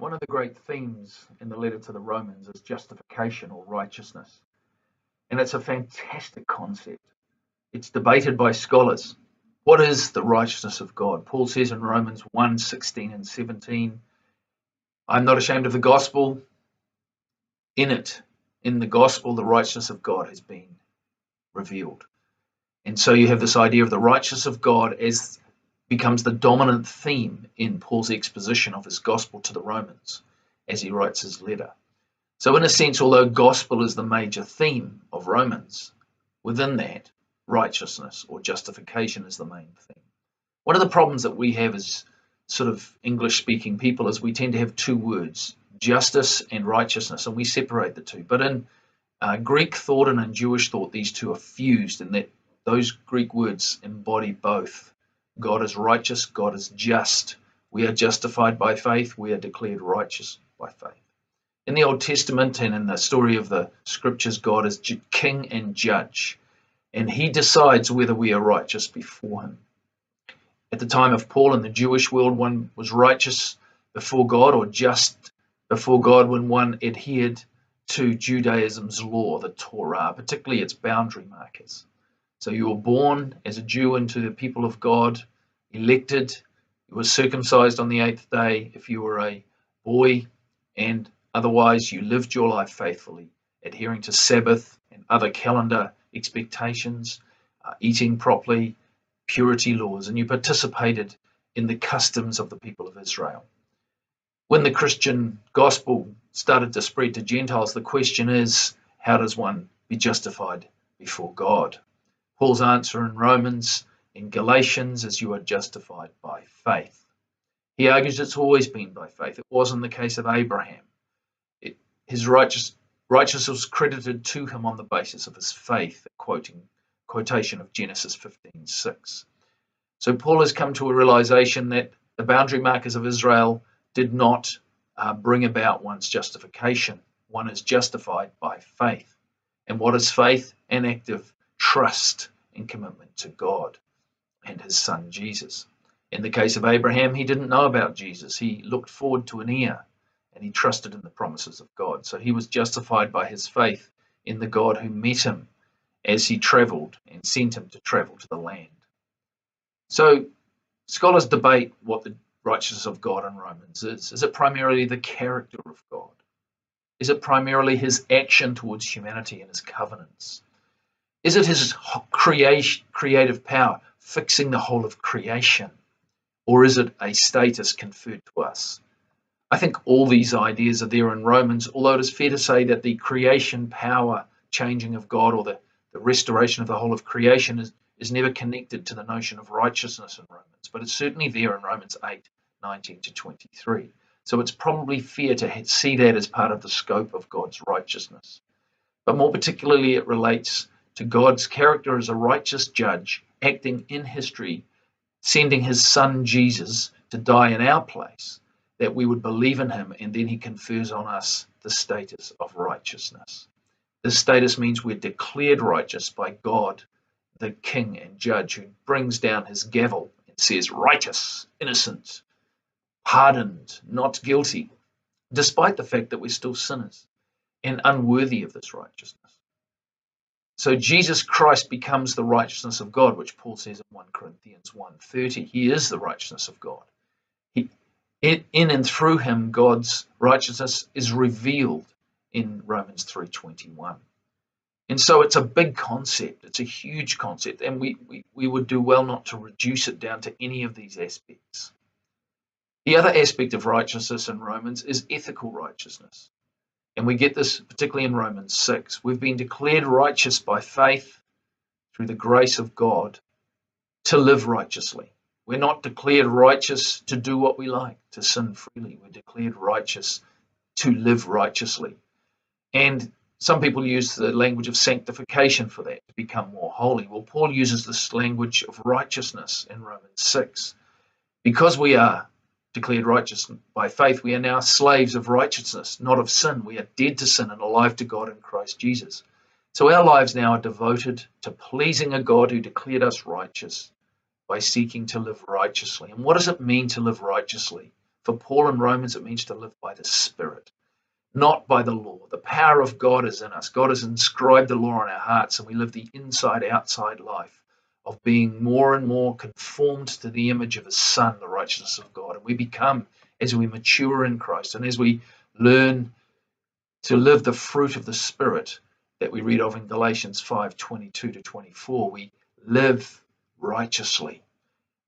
One of the great themes in the letter to the Romans is justification or righteousness. And it's a fantastic concept. It's debated by scholars. What is the righteousness of God? Paul says in Romans 1:16 and 17, I'm not ashamed of the gospel. In it, in the gospel, the righteousness of God has been revealed. And so you have this idea of the righteousness of God as becomes the dominant theme in Paul's exposition of his gospel to the Romans as he writes his letter. So in a sense, although gospel is the major theme of Romans, within that, righteousness or justification is the main theme. One of the problems that we have as sort of English-speaking people is we tend to have two words, justice and righteousness, and we separate the two. But in Greek thought and in Jewish thought, these two are fused, and that those Greek words embody both. God is righteous, God is just. We are justified by faith, we are declared righteous by faith. In the Old Testament and in the story of the scriptures, God is king and judge, and he decides whether we are righteous before him. At the time of Paul in the Jewish world, one was righteous before God or just before God when one adhered to Judaism's law, the Torah, particularly its boundary markers. So you were born as a Jew into the people of God, elected, you were circumcised on the 8th day if you were a boy, and otherwise you lived your life faithfully, adhering to Sabbath and other calendar expectations, eating properly, purity laws, and you participated in the customs of the people of Israel. When the Christian gospel started to spread to Gentiles, the question is, how does one be justified before God? Paul's answer in Romans, in Galatians, is you are justified by faith. He argues it's always been by faith. It wasn't the case of Abraham. His righteousness was credited to him on the basis of his faith, quotation of Genesis 15:6. So Paul has come to a realization that the boundary markers of Israel did not bring about one's justification. One is justified by faith. And what is faith? An active trust and commitment to God and his son Jesus. In the case of Abraham, he didn't know about Jesus. He looked forward to an heir and he trusted in the promises of God. So he was justified by his faith in the God who met him as he traveled and sent him to travel to the land. So scholars debate what the righteousness of God in Romans is. Is it primarily the character of God? Is it primarily his action towards humanity and his covenants? Is it his creative power fixing the whole of creation? Or is it a status conferred to us? I think all these ideas are there in Romans, although it is fair to say that the creation power changing of God or the restoration of the whole of creation is never connected to the notion of righteousness in Romans, but it's certainly there in Romans 8:19 to 23. So it's probably fair to see that as part of the scope of God's righteousness. But more particularly, it relates to God's character as a righteous judge acting in history, sending his son Jesus to die in our place, that we would believe in him, and then he confers on us the status of righteousness. This status means we're declared righteous by God, the king and judge, who brings down his gavel and says, righteous, innocent, pardoned, not guilty, despite the fact that we're still sinners and unworthy of this righteousness. So Jesus Christ becomes the righteousness of God, which Paul says in 1 Corinthians 1:30. He is the righteousness of God. In and through him, God's righteousness is revealed in Romans 3:21. And so it's a big concept. It's a huge concept. And we would do well not to reduce it down to any of these aspects. The other aspect of righteousness in Romans is ethical righteousness. And we get this particularly in Romans 6. We've been declared righteous by faith through the grace of God to live righteously. We're not declared righteous to do what we like, to sin freely. We're declared righteous to live righteously. And some people use the language of sanctification for that, to become more holy. Well, Paul uses this language of righteousness in Romans 6. Because we are declared righteous by faith, we are now slaves of righteousness, not of sin. We are dead to sin and alive to God in Christ Jesus. So our lives now are devoted to pleasing a God who declared us righteous by seeking to live righteously. And what does it mean to live righteously? For Paul in Romans, it means to live by the Spirit, not by the law. The power of God is in us. God has inscribed the law on our hearts, and we live the inside-outside life of being more and more conformed to the image of His Son, the righteousness of God. And we become, as we mature in Christ, and as we learn to live the fruit of the Spirit that we read of in Galatians 5:22-24, we live righteously.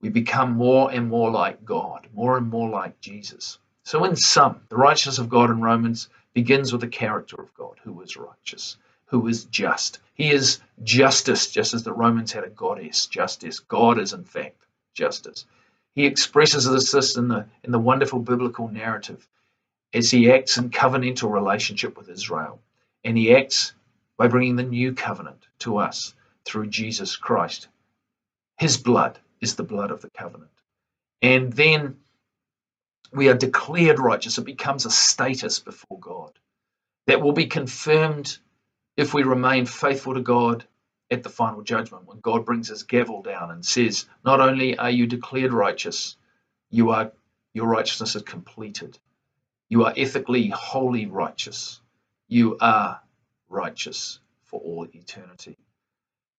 We become more and more like God, more and more like Jesus. So in sum, the righteousness of God in Romans begins with the character of God, who is righteous, who is just. He is justice, just as the Romans had a goddess, justice. God is, in fact, justice. He expresses this in the wonderful biblical narrative as he acts in covenantal relationship with Israel. And he acts by bringing the new covenant to us through Jesus Christ. His blood is the blood of the covenant. And then we are declared righteous. It becomes a status before God that will be confirmed if we remain faithful to God at the final judgment, when God brings his gavel down and says, not only are you declared righteous, your righteousness is completed. You are ethically wholly righteous. You are righteous for all eternity.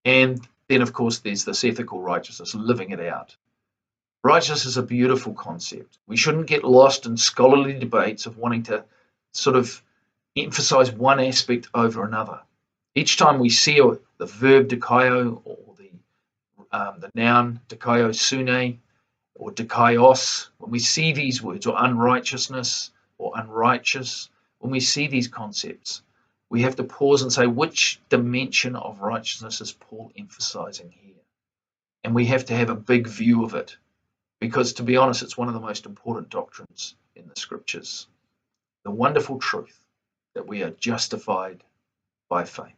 And then, of course, there's this ethical righteousness, living it out. Righteousness is a beautiful concept. We shouldn't get lost in scholarly debates of wanting to sort of emphasize one aspect over another. Each time we see the verb dikaio or the noun dikaio sune or dikaios, when we see these words, or unrighteousness or unrighteous, when we see these concepts, we have to pause and say, which dimension of righteousness is Paul emphasizing here? And we have to have a big view of it, because to be honest, it's one of the most important doctrines in the scriptures. The wonderful truth that we are justified by faith.